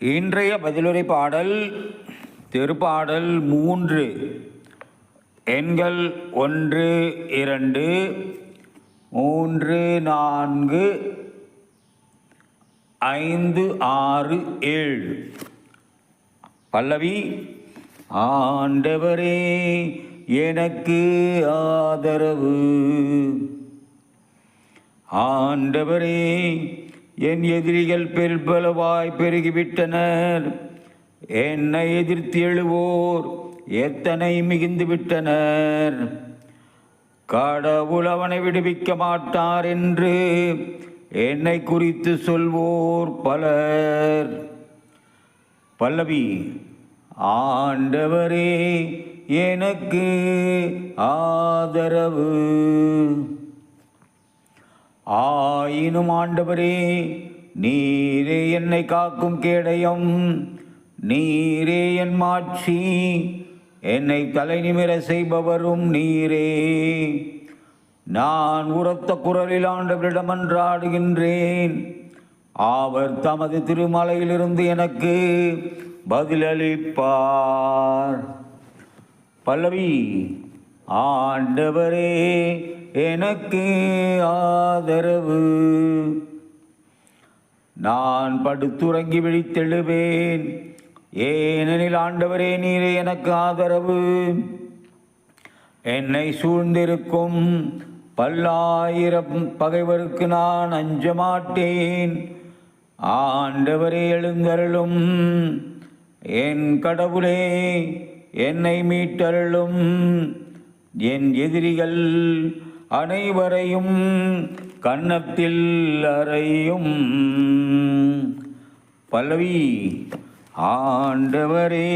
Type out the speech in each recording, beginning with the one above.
இன்றைய பதிலுரை பாடல் திருப்பாடல் 3 எண்கள் 1 2 3 4 5 6 7. பல்லவி. ஆண்டவரே எனக்கு ஆதரவு. ஆண்டவரே என் எதிரிகள் பெருபலவாய் பெருகிவிட்டனர். என்னை எதிர்த்து எழுவோர் எத்தனை மிகுந்து விட்டனர். கடவுள் அவனை விடுவிக்க மாட்டார் என்று என்னை குறித்து சொல்வோர் பலர். பல்லவி. ஆண்டவரே எனக்கு ஆதரவு. ஆயினும் ஆண்டவரே நீரே என்னை காக்கும் கேடயம். நீரே என் மாட்சி. என்னை தலை நிமிர செய்பவரும் நீரே. நான் உரத்த குரலில் ஆண்டவரிடம் மன்றாடுகின்றேன். அவர் தமது திருமலையிலிருந்து எனக்கு பதிலளிப்பார். பல்லவி. ஆண்டவரே எனக்கு ஆதரவு. நான் படுத்துறங்கி விழித்தெழுவேன். ஏனெனில் ஆண்டவரே நீரே எனக்கு ஆதரவு. என்னை சூழ்ந்திருக்கும் பல்லாயிரம் பகைவருக்கு நான் அஞ்ச மாட்டேன். ஆண்டவரே எழுந்தருளும். என் கடவுளே என்னை மீட்டருளும். என் எதிரிகள் அனைவரையும் கன்னத்தில் அறையும். பல்லவி. ஆண்டவரே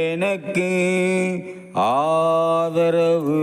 எனக்கு ஆதரவு.